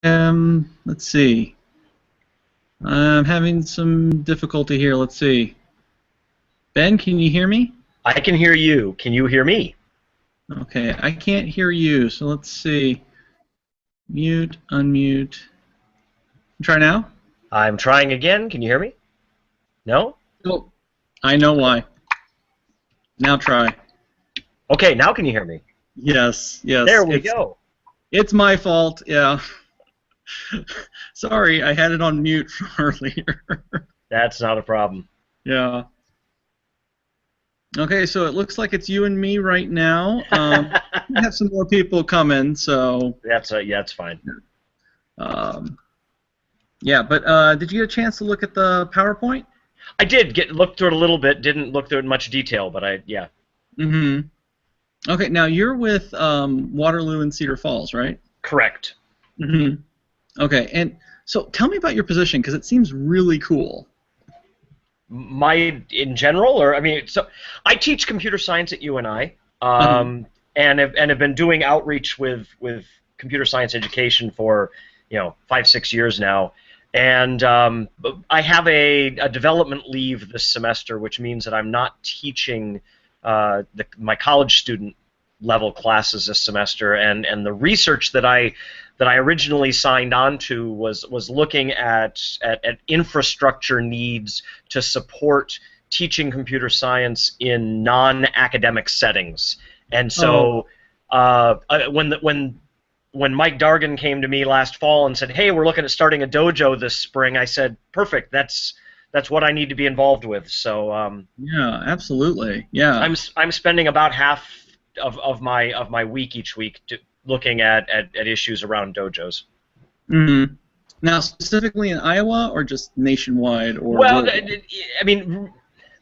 Let's see. I'm having some difficulty here. Let's see. Ben, can you hear me? I can hear you. Can you hear me? Okay, I can't hear you, so let's see. Mute, unmute. Try now? I'm trying again. Can you hear me? No? Oh, I know why. Now try. Okay, now can you hear me? Yes, yes. There we go. It's my fault, yeah. Sorry, I had it on mute from earlier. That's not a problem. Yeah. Okay, so it looks like it's you and me right now. We have some more people coming, so. That's fine. Yeah, but did you get a chance to look at the PowerPoint? I did look through it a little bit. Didn't look through it in much detail, but yeah. Mm-hmm. Okay, now you're with Waterloo and Cedar Falls, right? Correct. Mm-hmm. Okay, and so tell me about your position because it seems really cool. In general, or I mean, so I teach computer science at UNI, and have been doing outreach with computer science education for 5-6 years now, and I have a development leave this semester, which means that I'm not teaching my college student level classes this semester, and the research that I originally signed on to was looking at infrastructure needs to support teaching computer science in non-academic settings. And so when Mike Dargan came to me last fall and said, "Hey, we're looking at starting a dojo this spring," I said, "Perfect. That's what I need to be involved with." So yeah, absolutely. Yeah, I'm spending about half of my week each week looking at issues around dojos. Mm-hmm. Now, specifically in Iowa, or just nationwide, or well, I mean,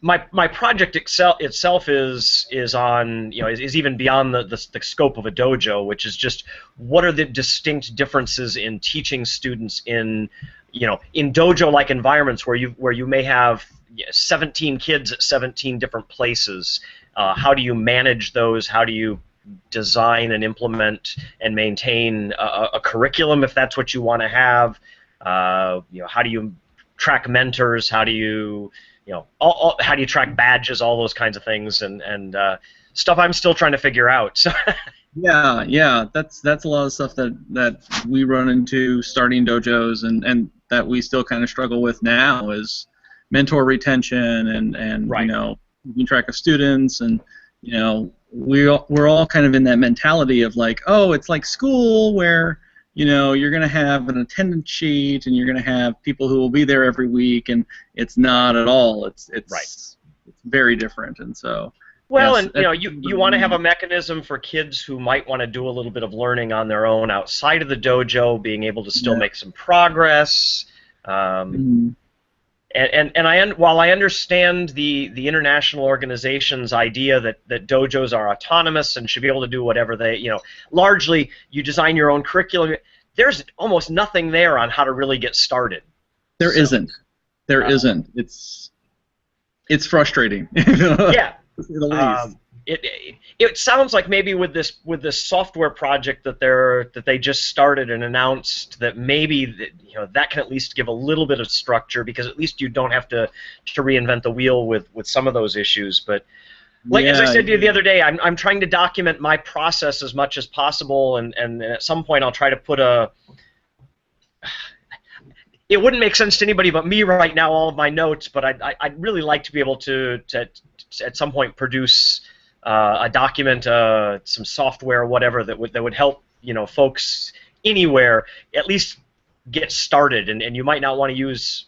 my project itself is on is even beyond the scope of a dojo, which is just what are the distinct differences in teaching students in in dojo-like environments where you may have 17 kids at 17 different places. How do you manage those? How do you design and implement and maintain a curriculum if that's what you want to have? How do you track mentors? How do you how do you track badges? All those kinds of things and stuff I'm still trying to figure out. So yeah, that's a lot of stuff that we run into starting dojos and that we still kind of struggle with now is mentor retention and right. Keeping track of students and we're all kind of in that mentality of like, oh, it's like school where you're going to have an attendance sheet and you're going to have people who will be there every week, and it's not at all. It's right. It's very different, and so. Well, yes, and you want to have a mechanism for kids who might want to do a little bit of learning on their own outside of the dojo, being able to still make some progress. While I understand the international organization's idea that dojos are autonomous and should be able to do whatever they, largely you design your own curriculum, there's almost nothing there on how to really get started. There isn't. It's frustrating. Yeah. To say the least. It sounds like maybe with this software project that they just started and announced that maybe that can at least give a little bit of structure, because at least you don't have to reinvent the wheel with some of those issues. But as I said to you the other day, I'm trying to document my process as much as possible, and at some point I'll try to put it wouldn't make sense to anybody but me right now, all of my notes, but I'd really like to be able to at some point produce a document, some software, whatever that would help folks anywhere at least get started. And you might not want to use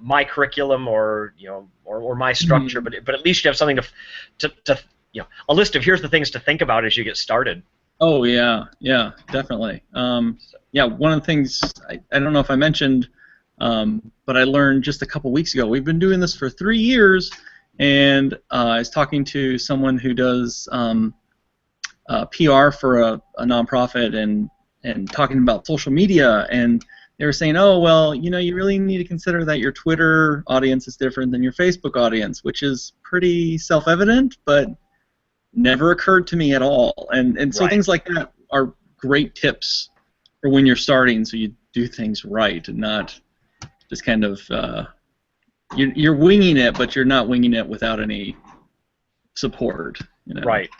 my curriculum or my structure, but at least you have something to a list of here's the things to think about as you get started. Oh yeah, definitely. Yeah, one of the things I don't know if I mentioned, but I learned just a couple weeks ago. We've been doing this for 3 years. And I was talking to someone who does PR for a nonprofit and talking about social media, and they were saying, oh, well, you really need to consider that your Twitter audience is different than your Facebook audience, which is pretty self-evident, but never occurred to me at all. And so things like that are great tips for when you're starting, so you do things right and not just kind of you're winging it, but you're not winging it without any support. Right.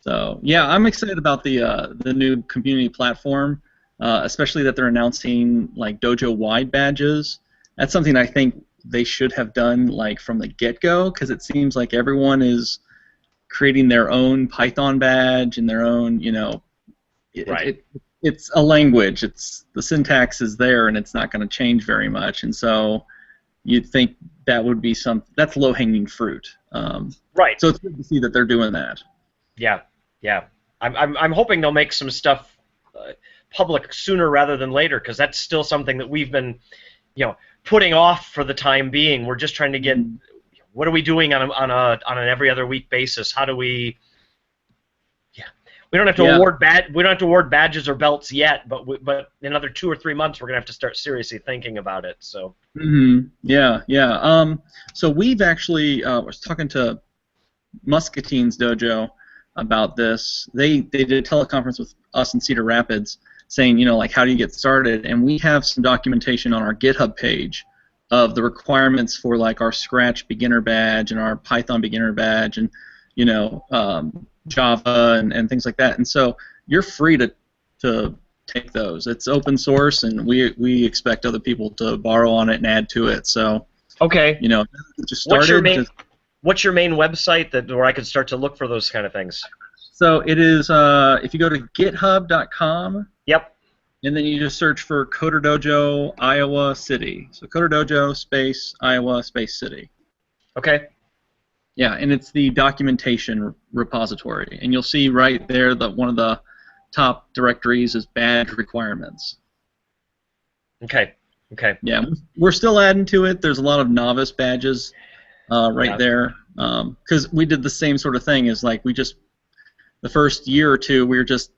So yeah, I'm excited about the new community platform, especially that they're announcing like dojo-wide badges. That's something I think they should have done like from the get-go, because it seems like everyone is creating their own Python badge and their own, it's a language. It's the syntax is there, and it's not going to change very much. And so you'd think that would be that's low-hanging fruit. Right. So it's good to see that they're doing that. Yeah. Yeah. I'm hoping they'll make some stuff public sooner rather than later, because that's still something that we've been, putting off for the time being. We're just trying to get, what are we doing on an every other week basis? How do we? Yeah, we don't have to award badges or belts yet, but in another 2 or 3 months we're gonna have to start seriously thinking about it. So. Yeah, yeah. So we've actually was talking to Muscatine's dojo about this. They did a teleconference with us in Cedar Rapids, saying, like, how do you get started? And we have some documentation on our GitHub page of the requirements for like our Scratch beginner badge and our Python beginner badge, and Java and things like that. And so you're free to take those. It's open source, and we expect other people to borrow on it and add to it. So okay, just started. What's your main website where I could start to look for those kind of things? So it is if you go to github.com. Yep. And then you just search for CoderDojo Iowa City. So CoderDojo space Iowa space City. Okay. Yeah, and it's the documentation repository, and you'll see right there that one of the top directories is badge requirements. Okay. Okay. Yeah, we're still adding to it. There's a lot of novice badges there, because we did the same sort of thing. Is like the first year or two we were just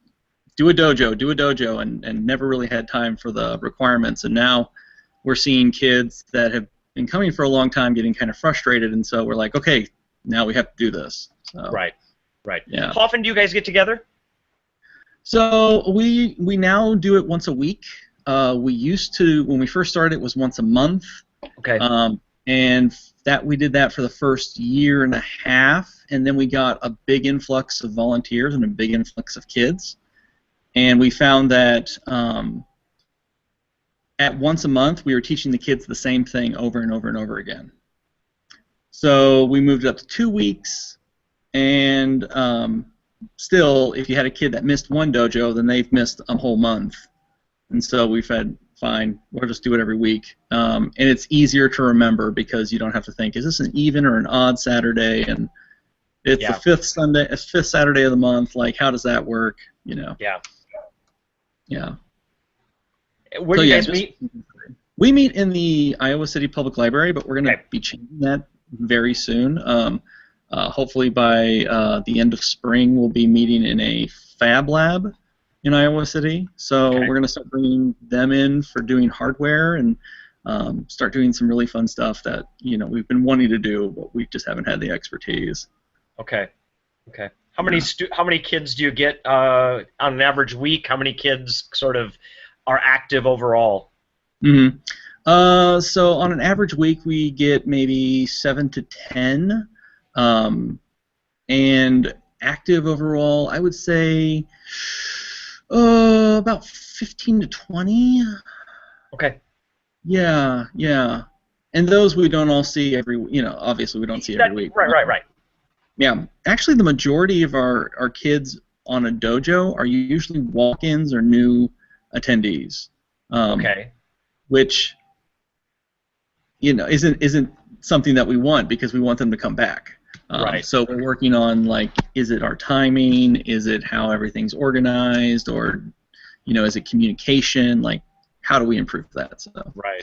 do a dojo, and never really had time for the requirements. And now we're seeing kids that have been coming for a long time getting kind of frustrated, and so we're like, okay, now we have to do this. So, right. Yeah. How often do you guys get together? So we now do it once a week. We used to, when we first started, it was once a month. Okay. And we did that for the first year and a half, and then we got a big influx of volunteers and a big influx of kids. And we found that at once a month, we were teaching the kids the same thing over and over and over again. So we moved it up to 2 weeks, and still, if you had a kid that missed one dojo, then they've missed a whole month. And so we said, fine, we'll just do it every week. And it's easier to remember because you don't have to think, is this an even or an odd Saturday? And it's the fifth Saturday of the month. Like, how does that work? Yeah. Yeah. Where do you guys meet? We meet in the Iowa City Public Library, but we're going to be changing that very soon. Hopefully by the end of spring, we'll be meeting in a Fab Lab in Iowa City. So we're going to start bringing them in for doing hardware and start doing some really fun stuff that we've been wanting to do, but we just haven't had the expertise. Okay. How many kids do you get on an average week? How many kids sort of are active overall? So on an average week, we get maybe 7 to 10, and active overall, I would say about 15 to 20. Okay. Yeah. And those we don't all see obviously we don't see every week. Right. Yeah, actually the majority of our kids on a dojo are usually walk-ins or new attendees. Which isn't something that we want, because we want them to come back. Right. So we're working on, like, is it our timing? Is it how everything's organized? Or, is it communication? Like, how do we improve that? So, right.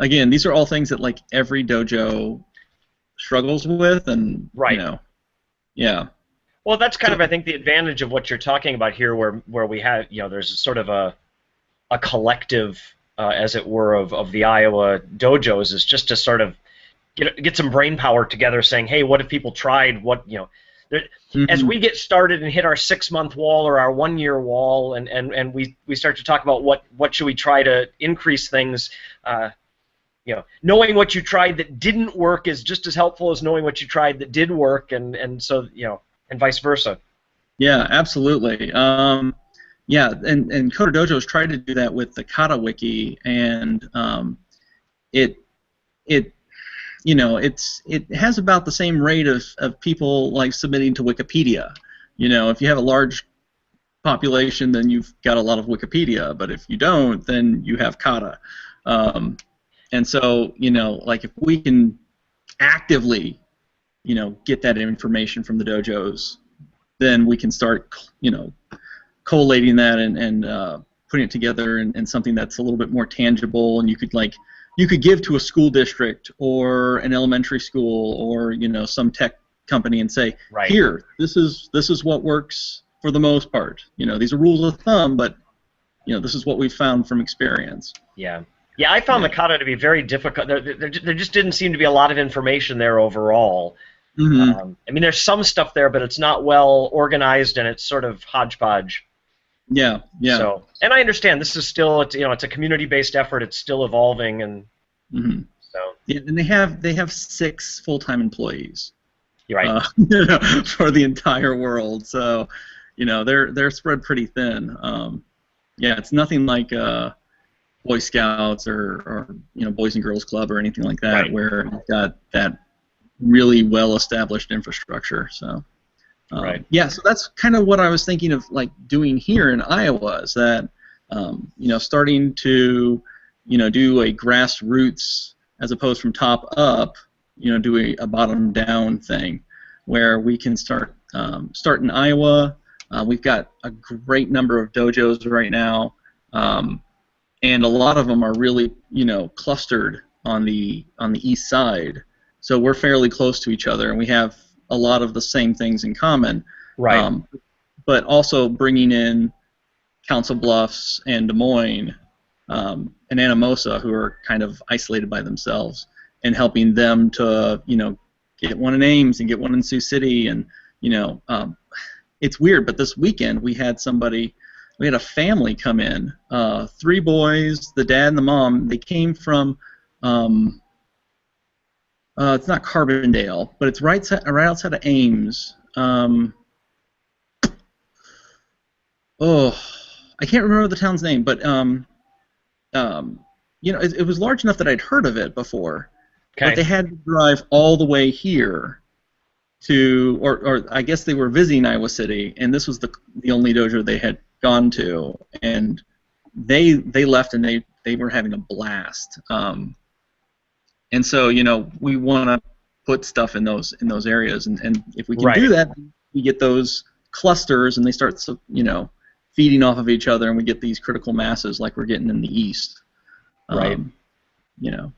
Again, these are all things that, like, every dojo struggles with, and, yeah. Well, that's kind of, I think, the advantage of what you're talking about here, where we have, there's sort of a collective, as it were, of the Iowa dojos, is just to sort of get some brain power together, saying, hey, what if people tried As we get started and hit our 6-month wall or our 1-year wall, and we start to talk about what should we try to increase things, knowing what you tried that didn't work is just as helpful as knowing what you tried that did work, and so and vice versa. Yeah, absolutely. Yeah, and CoderDojo has tried to do that with the Kata wiki, and it has about the same rate of people like submitting to Wikipedia. If you have a large population, then you've got a lot of Wikipedia, but if you don't, then you have Kata. And so, like if we can actively, get that information from the dojos, then we can start, collating that and putting it together in something that's a little bit more tangible, and you could give to a school district or an elementary school or some tech company and say, right, here, this is what works for the most part. These are rules of thumb, but this is what we've found from experience. Yeah. Yeah, I found the kata to be very difficult. There just didn't seem to be a lot of information there overall. Mm-hmm. I mean, there's some stuff there, but it's not well organized and it's sort of hodgepodge. Yeah, yeah. So, and I understand this is still it's a community-based effort. It's still evolving, and so. Yeah, and they have 6 full-time employees. You're right. For the entire world, so they're spread pretty thin. Yeah, it's nothing like Boy Scouts or Boys and Girls Club or anything like that, right, where you've got that really well-established infrastructure. So. Right. Yeah, so that's kind of what I was thinking of, like doing here in Iowa. Is that starting to do a grassroots as opposed from top up, do a bottom down thing, where we can start in Iowa. We've got a great number of dojos right now, and a lot of them are really clustered on the east side. So we're fairly close to each other, and we have a lot of the same things in common, right? But also bringing in Council Bluffs and Des Moines and Anamosa, who are kind of isolated by themselves, and helping them to get one in Ames and get one in Sioux City, and it's weird, but this weekend we had a family come in, 3 boys, the dad and the mom. They came from it's not Carbondale, but it's right outside of Ames. I can't remember the town's name, but it was large enough that I'd heard of it before. Okay. But they had to drive all the way here to, or I guess they were visiting Iowa City, and this was the only dojo they had gone to, and they left and they were having a blast. And so, we want to put stuff in those areas, and if we can do that, we get those clusters, and they start, feeding off of each other, and we get these critical masses like we're getting in the East. Right.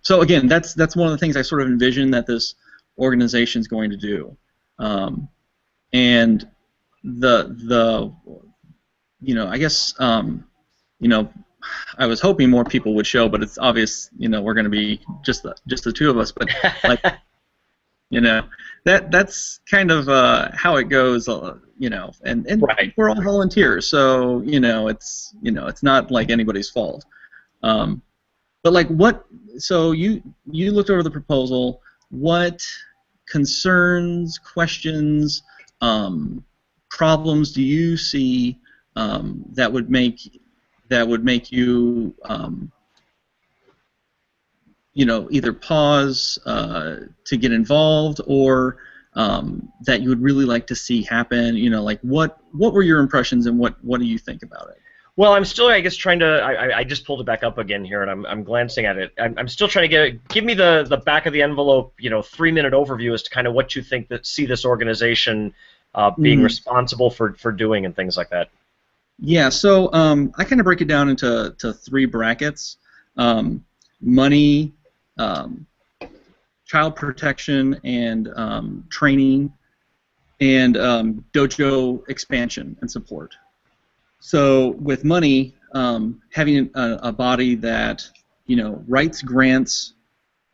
So again, that's one of the things I sort of envision that this organization is going to do, and I guess I was hoping more people would show, but it's obvious, we're going to be just the 2 of us. But like, that's kind of how it goes, and right, we're all volunteers, so it's not like anybody's fault. But like, so you looked over the proposal. What concerns, questions, problems do you see that would make you either pause to get involved, or that you would really like to see happen? Like what were your impressions, and what do you think about it? Well, I'm still, I guess, trying to. I just pulled it back up again here, and I'm glancing at it. I'm still trying to give me the back of the envelope, 3-minute overview as to kind of what you think see this organization being responsible for doing and things like that. Yeah, so I kind of break it down into 3 brackets: money, child protection and training, and dojo expansion and support. So with money, having a body that writes grants,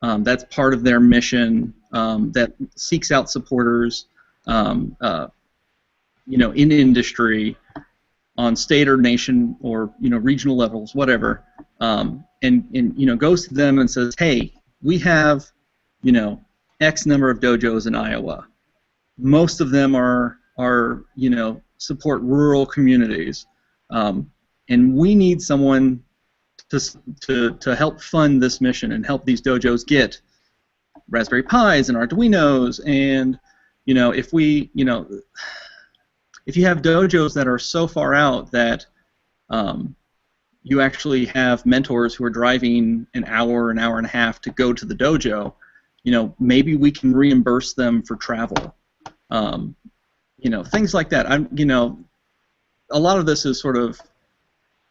that's part of their mission, that seeks out supporters, um, uh, in industry, on state or nation or regional levels, whatever, and goes to them and says, hey, we have X number of dojos in Iowa. Most of them are support rural communities, and we need someone to help fund this mission and help these dojos get Raspberry Pis and Arduinos, and if you have dojos that are so far out that you actually have mentors who are driving an hour and a half to go to the dojo, maybe we can reimburse them for travel. Things like that. A lot of this is sort of,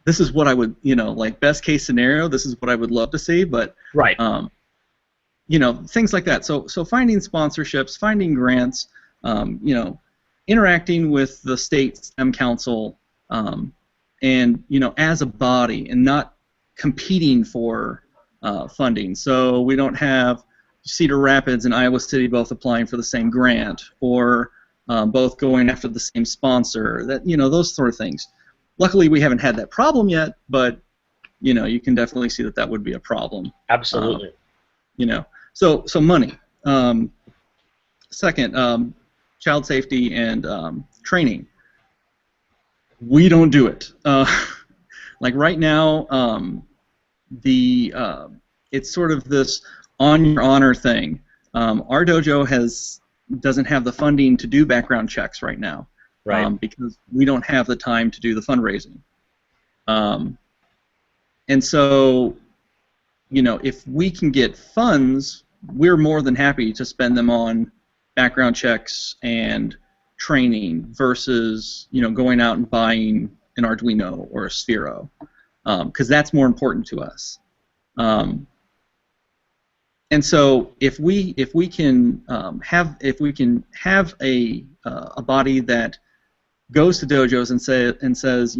this is what I would, like best case scenario, this is what I would love to see, but right. Things like that. So finding sponsorships, finding grants, interacting with the state STEM council, and as a body, and not competing for funding. So we don't have Cedar Rapids and Iowa City both applying for the same grant, or both going after the same sponsor. Those sort of things. Luckily, we haven't had that problem yet, but you can definitely see that would be a problem. Absolutely. So money. Second, child safety and training. We don't do it. Like right now, it's sort of this on your honor thing. Our dojo doesn't have the funding to do background checks right now, right? Because we don't have the time to do the fundraising. And so, if we can get funds, we're more than happy to spend them on background checks and training versus going out and buying an Arduino or a Sphero, because that's more important to us. And so if we can have a body that goes to dojos and says,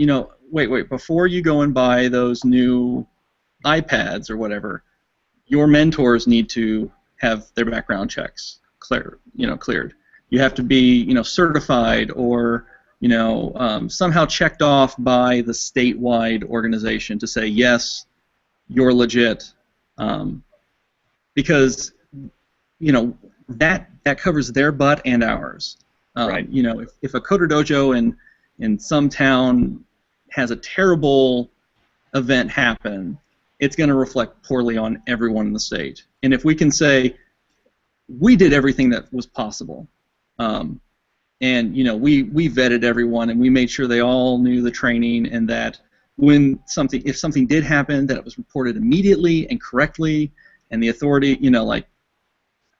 wait, before you go and buy those new iPads or whatever, your mentors need to have their background checks cleared. You have to be certified or somehow checked off by the statewide organization to say yes, you're legit, because that covers their butt and ours. Right. If a CoderDojo in some town has a terrible event happen, it's going to reflect poorly on everyone in the state. And if we can say we did everything that was possible, and we vetted everyone and we made sure they all knew the training, and that if something did happen, that it was reported immediately and correctly, and the authority,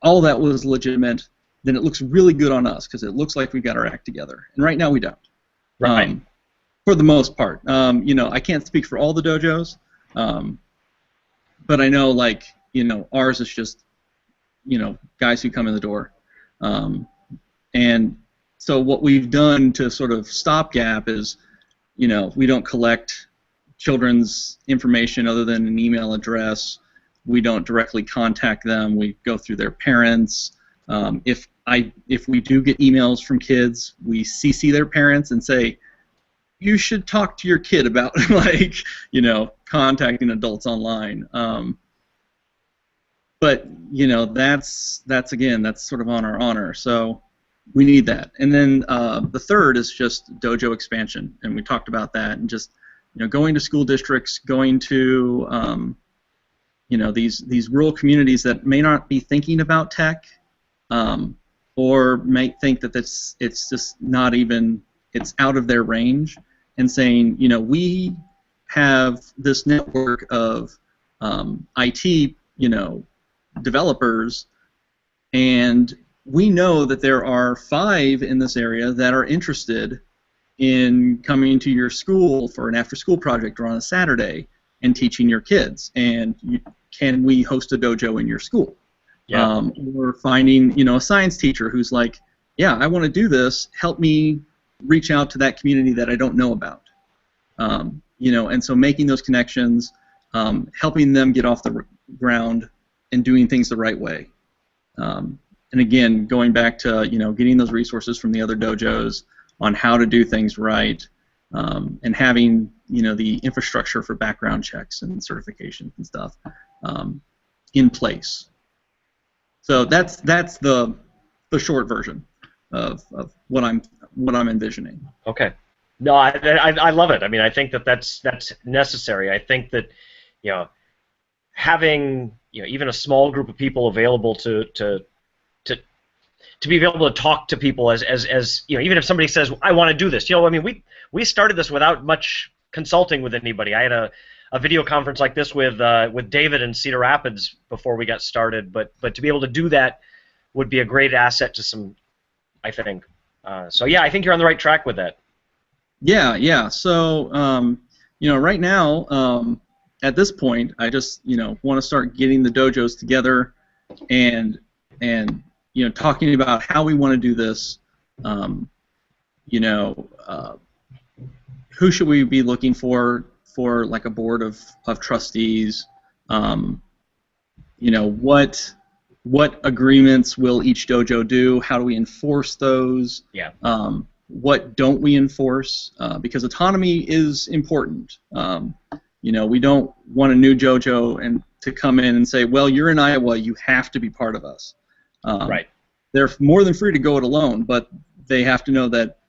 all that was legitimate, then it looks really good on us because it looks like we got our act together. And right now we don't. Right. For the most part. I can't speak for all the dojos, but I know, ours is just, guys who come in the door. And so what we've done to sort of stopgap is, we don't collect children's information other than an email address. We don't directly contact them. We go through their parents. If we do get emails from kids, we CC their parents and say, you should talk to your kid about contacting adults online. But that's sort of on our honor. So we need that. And then the third is just dojo expansion, and we talked about that, and just going to school districts, going to these rural communities that may not be thinking about tech, or may think that it's just not even, it's out of their range, and saying, we have this network of IT, developers, and we know that there are 5 in this area that are interested in coming to your school for an after-school project or on a Saturday and teaching your kids, and can we host a dojo in your school? Yeah. Or finding, a science teacher who's like, yeah, I want to do this, help me reach out to that community that I don't know about. And so making those connections, helping them get off the ground and doing things the right way. And and again, going back to getting those resources from the other dojos on how to do things right, and having the infrastructure for background checks and certifications and stuff in place. So that's the short version of what I'm envisioning. Okay. No, I love it. I mean, I think that's necessary. I think that having even a small group of people available to be able to talk to people as even if somebody says I want to do this. I mean, we started this without much consulting with anybody. I had a video conference like this with David in Cedar Rapids before we got started, but to be able to do that would be a great asset to some, I think. So yeah, I think you're on the right track with that. Yeah. So right now, at this point, I just want to start getting the dojos together and talking about how we want to do this. Who should we be looking for like a board of trustees? What agreements will each dojo do? How do we enforce those? Yeah. What don't we enforce? Because autonomy is important. We don't want a new dojo and to come in and say, well, you're in Iowa, you have to be part of us. Right. They're more than free to go it alone, but they have to know that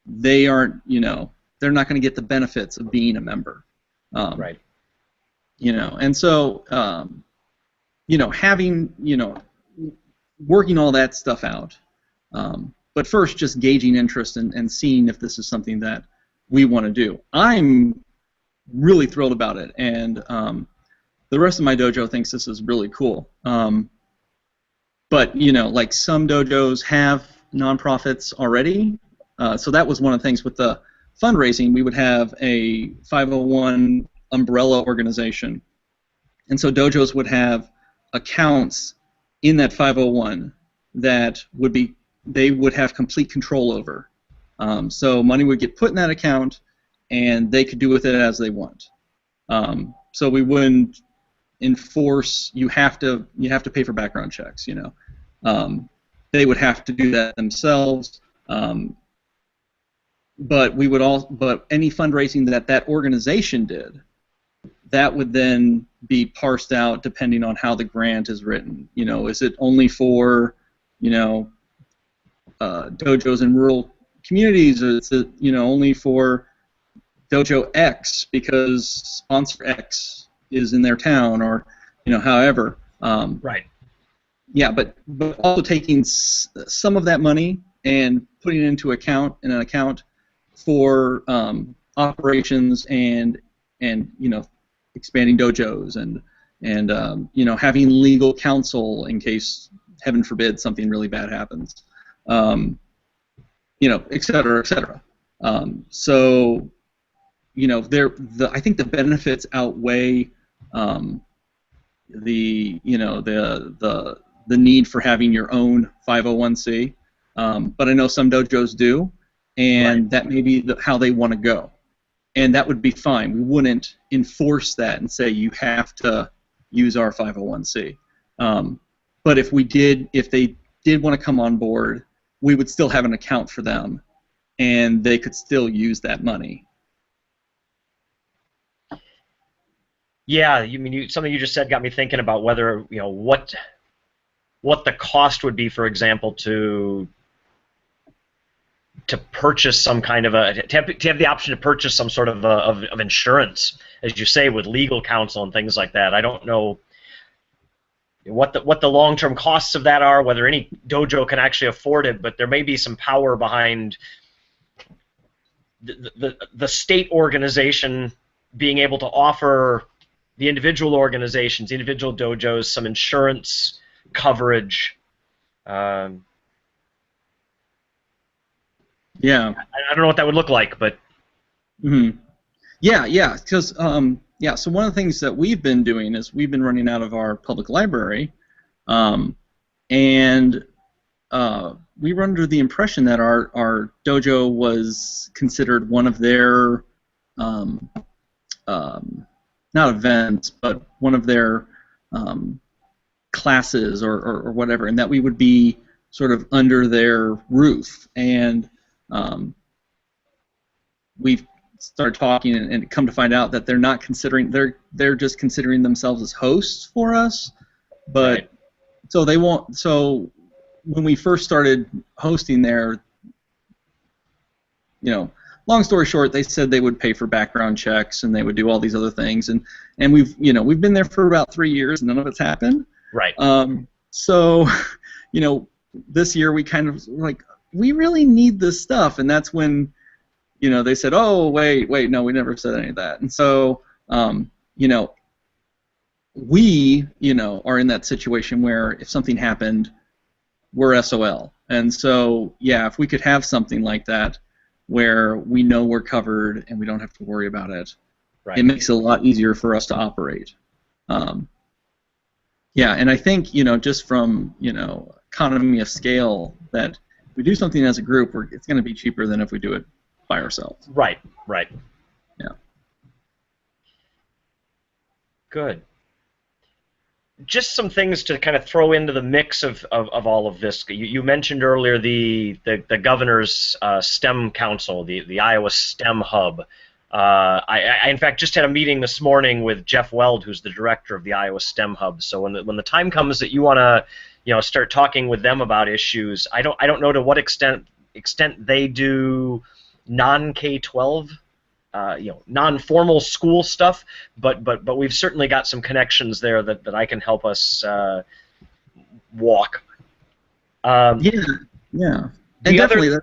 they aren't, they're not going to get the benefits of being a member. Right. And so, having, working all that stuff out. But first, just gauging interest and seeing if this is something that we want to do. I'm really thrilled about it, and the rest of my dojo thinks this is really cool. But like some dojos have nonprofits already, so that was one of the things with the fundraising. We would have a 501 umbrella organization, and so dojos would have accounts in that 501 that they would have complete control over. So money would get put in that account, and they could do with it as they want. So we wouldn't enforce you have to pay for background checks. They would have to do that themselves. But any fundraising that organization did, that would then be parsed out depending on how the grant is written. Is it only for dojos in rural communities, or is it only for dojo X because sponsor X is in their town, or however. Right. Yeah, but also taking some of that money and putting it into an account for operations and expanding dojos and having legal counsel in case, heaven forbid, something really bad happens, et cetera, et cetera. So I think the benefits outweigh the need for having your own 501c. But I know some dojos do, and that may be how they want to go, and that would be fine. We wouldn't enforce that and say you have to use our 501c. But if they did want to come on board, we would still have an account for them, and they could still use that money. Yeah, something you just said got me thinking about whether what the cost would be, for example, to purchase some kind of to have the option to purchase some sort of insurance, as you say, with legal counsel and things like that. I don't know what the long-term costs of that are, whether any dojo can actually afford it, but there may be some power behind the state organization being able to offer the individual organizations, the individual dojos, some insurance coverage. Yeah. I don't know what that would look like, but. Mm-hmm. Yeah. Because So one of the things that we've been doing is we've been running out of our public library, and we were under the impression that our dojo was considered one of their not events, but one of their classes or whatever, and that we would be sort of under their roof, and we've started talking and come to find out that they're not considering they're just considering themselves as hosts for us, but Right. so they won't. So when we first started hosting there, long story short, they said they would pay for background checks and they would do all these other things, and we've been there for about 3 years and none of it's happened. Right. So this year we kind of like, we really need this stuff, and that's when they said, oh wait, no, we never said any of that, and so we are in that situation where if something happened, we're SOL, and so yeah, if we could have something like that where we know we're covered and we don't have to worry about it, Right. it makes it a lot easier for us to operate. Yeah, and I think just from economy of scale, that if we do something as a group, it's going to be cheaper than if we do it by ourselves. Right. Right. Yeah. Good. Just some things to kind of throw into the mix of all of this. You mentioned earlier the governor's STEM council, the Iowa STEM hub. I in fact just had a meeting this morning with Jeff Weld, who's the director of the Iowa STEM hub. So when the time comes that you want to start talking with them about issues, I don't know to what extent they do non-K-12. Non-formal school stuff, but we've certainly got some connections there that I can help us walk. Yeah. And definitely.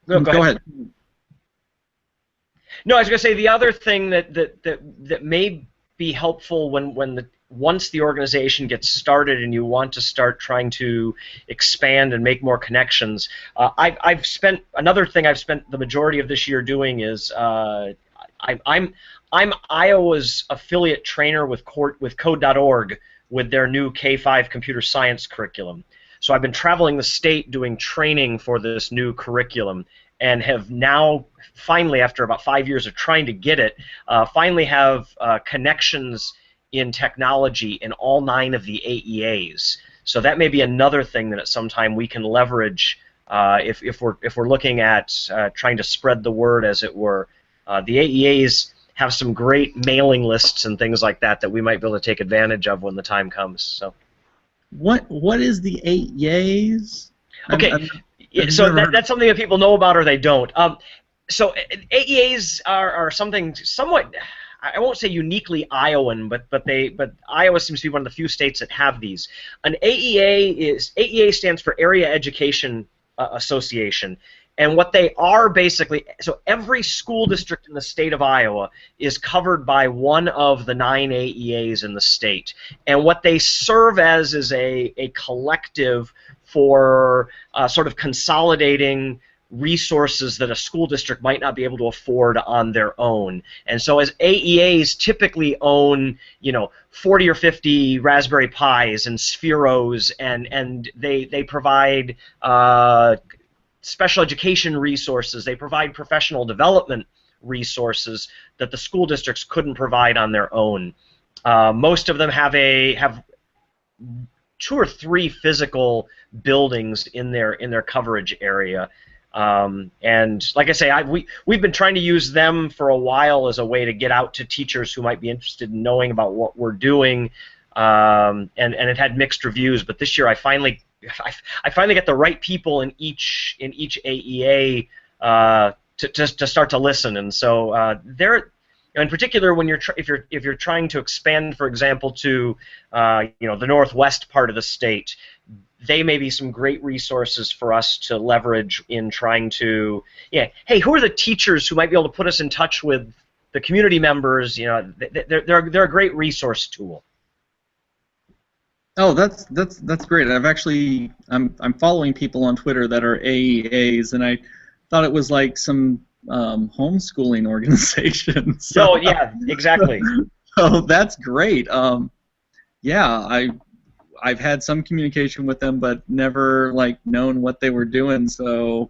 Go ahead. No, I was going to say the other thing that may be helpful once the organization gets started and you want to start trying to expand and make more connections. Another thing I've spent the majority of this year doing is I'm Iowa's affiliate trainer with Code.org with their new K-5 computer science curriculum. So I've been traveling the state doing training for this new curriculum, and have now finally, after about 5 years of trying to get it, finally have connections in technology in all 9 of the AEAs. So that may be another thing that at some time we can leverage if we're looking at trying to spread the word, as it were. The AEAs have some great mailing lists and things like that we might be able to take advantage of when the time comes. So, what is the AEAs? Okay, so that's something that people know about or they don't. So AEAs are something somewhat, I won't say uniquely Iowan, but Iowa seems to be one of the few states that have these. An AEA stands for Area Education Association. And what they are basically, so every school district in the state of Iowa is covered by one of the 9 AEAs in the state. And what they serve as is a collective for sort of consolidating resources that a school district might not be able to afford on their own. And so as AEAs typically own, 40 or 50 Raspberry Pis and Spheros, and they provide special education resources, they provide professional development resources that the school districts couldn't provide on their own. Most of them have 2 or 3 physical buildings in their coverage area. And like I say, we've been trying to use them for a while as a way to get out to teachers who might be interested in knowing about what we're doing, and it had mixed reviews. But this year I finally get the right people in each AEA to start to listen, and so they're, in particular, when if you're trying to expand, for example, to the northwest part of the state, they may be some great resources for us to leverage in trying to, hey, who are the teachers who might be able to put us in touch with the community members? They're a great resource tool. Oh, that's great. I'm following people on Twitter that are AEAs, and I thought it was like some homeschooling organization. So, oh yeah, exactly. Oh, that's great. Yeah, I've had some communication with them, but never known what they were doing, so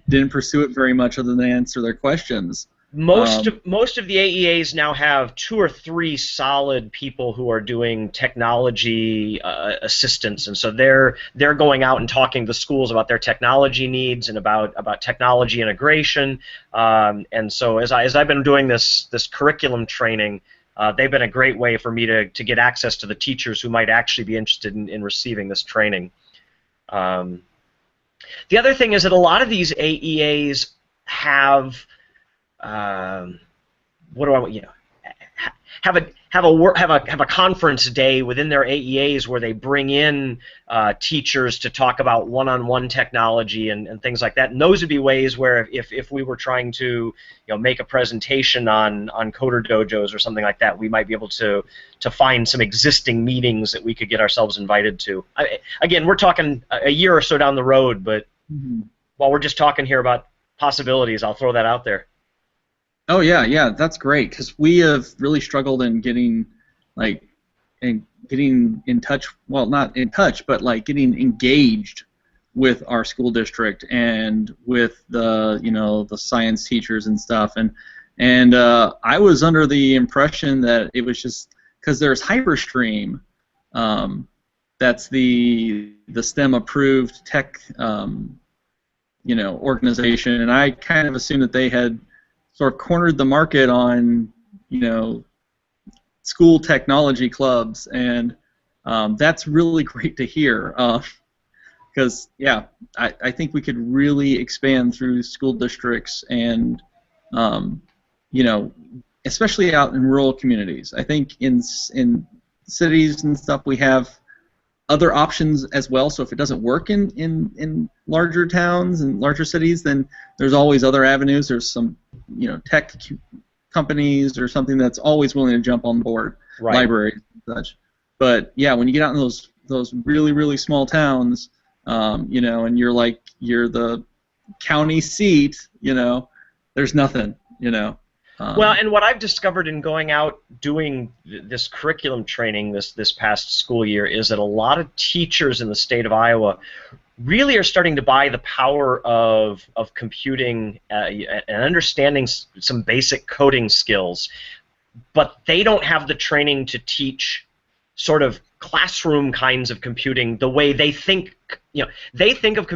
didn't pursue it very much other than answer their questions. Most of the AEAs now have 2 or 3 solid people who are doing technology assistance, and so they're going out and talking to schools about their technology needs and about technology integration. And so as I've been doing this curriculum training, they've been a great way for me to get access to the teachers who might actually be interested in receiving this training. The other thing is that a lot of these AEAs have what do I want? Have a conference day within their AEAs where they bring in teachers to talk about one-on-one technology and things like that. And those would be ways where if we were trying to make a presentation on CoderDojos or something like that, we might be able to find some existing meetings that we could get ourselves invited to. Again, we're talking a year or so down the road, but while we're just talking here about possibilities, I'll throw that out there. Oh yeah, that's great, because we have really struggled in getting in touch. Well, not in touch, but getting engaged with our school district and with the science teachers and stuff. And I was under the impression that it was just because there's Hyperstream, that's the STEM approved tech organization, and I kind of assumed that they had sort of cornered the market on, school technology clubs, and that's really great to hear. Because, I think we could really expand through school districts and, especially out in rural communities. I think in cities and stuff we have other options as well. So if it doesn't work in larger towns and larger cities, then there's always other avenues. There's some tech companies or something that's always willing to jump on board, right. Libraries and such. But yeah, when you get out in those really, really small towns, and you're the county seat, there's nothing, Well, and what I've discovered in going out doing this curriculum training this past school year is that a lot of teachers in the state of Iowa really are starting to buy the power of computing and understanding some basic coding skills, but they don't have the training to teach sort of classroom kinds of computing the way they think. They think of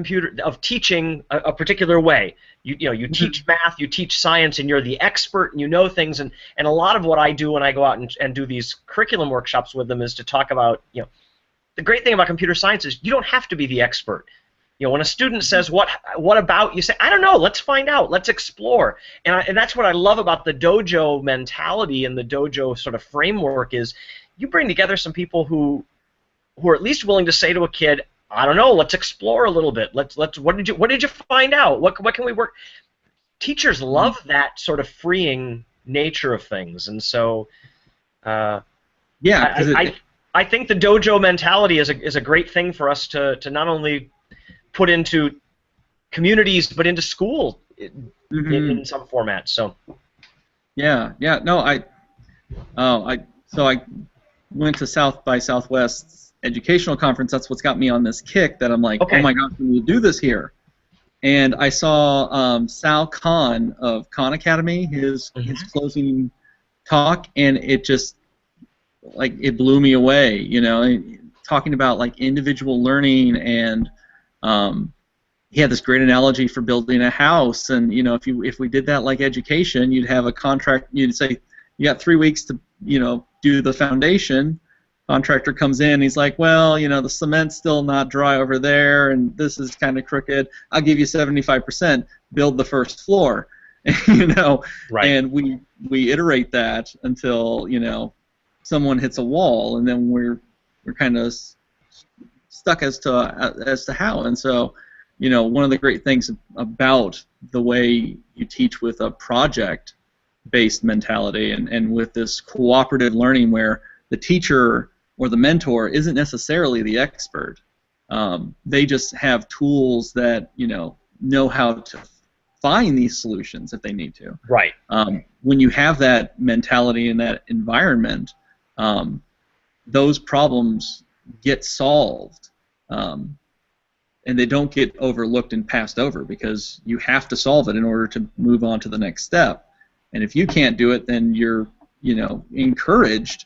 teaching a particular way. You teach math, you teach science, and you're the expert, and you know things. And a lot of what I do when I go out and do these curriculum workshops with them is to talk about, the great thing about computer science is you don't have to be the expert. When a student says, what about, you say, I don't know, let's find out, let's explore. And that's what I love about the dojo mentality and the dojo sort of framework is you bring together some people who are at least willing to say to a kid, I don't know, let's explore a little bit. Let's what did you find out? What can we work? Teachers love that sort of freeing nature of things, and so I think the dojo mentality is a great thing for us to not only put into communities but into school in some format. So I went to South by Southwest educational conference. That's what's got me on this kick that I'm like, okay. Oh my gosh, we need to do this here. And I saw Sal Khan of Khan Academy, his closing talk, and it just it blew me away. Talking about individual learning, and he had this great analogy for building a house. And if we did that like education, you'd have a contract. You'd say you got 3 weeks to do the foundation. Contractor comes in, he's like, well, the cement's still not dry over there, and this is kind of crooked. I'll give you 75%. Build the first floor, Right. And we iterate that until someone hits a wall, and then we're kind of stuck as to how. And so, one of the great things about the way you teach with a project-based mentality and with this cooperative learning where the teacher or the mentor isn't necessarily the expert. They just have tools that know how to find these solutions if they need to. Right. When you have that mentality and that environment, those problems get solved, and they don't get overlooked and passed over because you have to solve it in order to move on to the next step. And if you can't do it, then you're, encouraged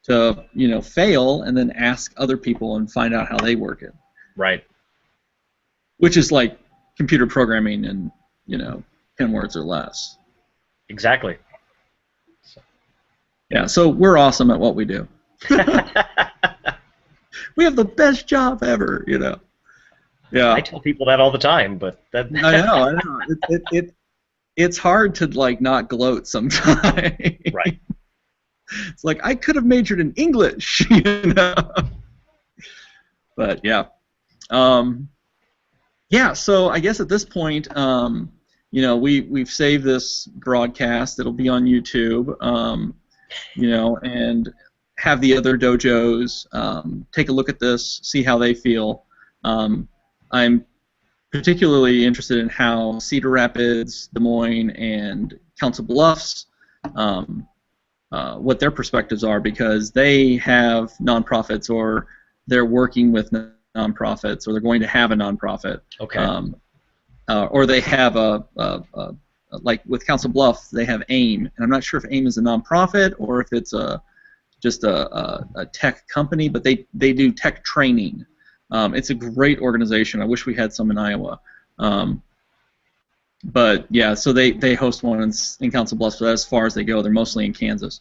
to, fail and then ask other people and find out how they work it. Right. Which is like computer programming in, 10 words or less. Exactly. Yeah, so we're awesome at what we do. We have the best job ever, Yeah. I tell people that all the time, but that. I know. It's hard to not gloat sometimes. Right. It's like I could have majored in English, But yeah. Yeah, so I guess at this point, we've saved this broadcast. It'll be on YouTube, and have the other dojos take a look at this, see how they feel. I'm particularly interested in how Cedar Rapids, Des Moines, and Council Bluffs, what their perspectives are, because they have nonprofits, or they're working with nonprofits, or they're going to have a nonprofit. Okay. Or they have like with Council Bluffs, they have AIM, and I'm not sure if AIM is a nonprofit or if it's just a tech company, but they do tech training. It's a great organization. I wish we had some in Iowa. But yeah, so they host one in Council Bluffs, but as far as they go, they're mostly in Kansas.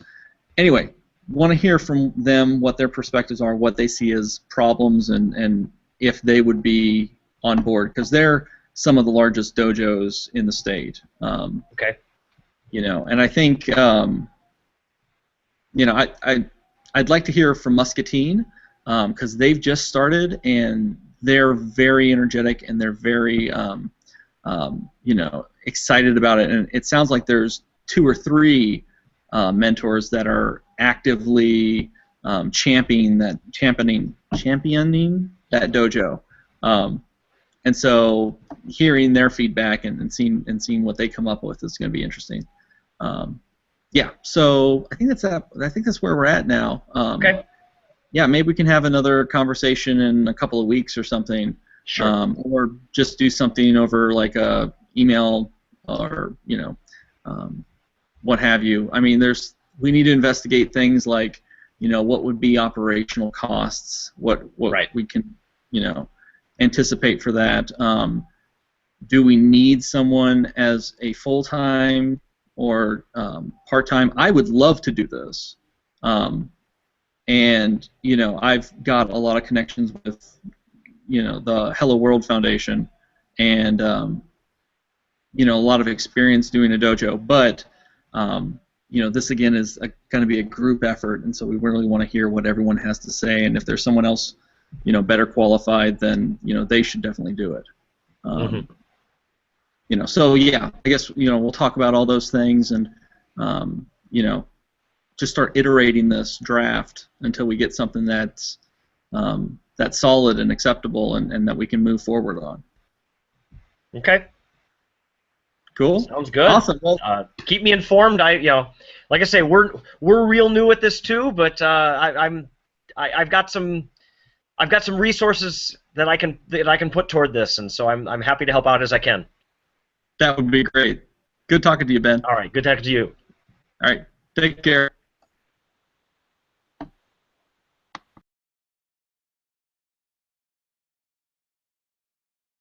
Anyway, want to hear from them what their perspectives are, what they see as problems, and if they would be on board, because they're some of the largest dojos in the state. Okay. And I think I'd like to hear from Muscatine, because they've just started and they're very energetic and they're very excited about it. And it sounds like there's 2 or 3 mentors that are actively championing that dojo. And so hearing their feedback and seeing what they come up with is going to be interesting. Yeah, so I think that's where we're at now. Okay. Yeah, maybe we can have another conversation in a couple of weeks or something. Sure. Or just do something over like a email or what have you. I mean, we need to investigate things like what would be operational costs, what Right. we can anticipate for that. Do we need someone as a full-time or part-time? I would love to do this. And I've got a lot of connections with the Hello World Foundation, and a lot of experience doing a dojo. But this again is going to be a group effort, and so we really want to hear what everyone has to say. And if there's someone else better qualified, then they should definitely do it. So yeah, I guess we'll talk about all those things, and just start iterating this draft until we get something that's solid and acceptable, and that we can move forward on. Okay. Cool. Sounds good. Awesome. Well, keep me informed. Like I say, we're real new at this too, but I've got some resources that I can put toward this, and so I'm happy to help out as I can. That would be great. Good talking to you, Ben. All right. Good talking to you. All right. Take care.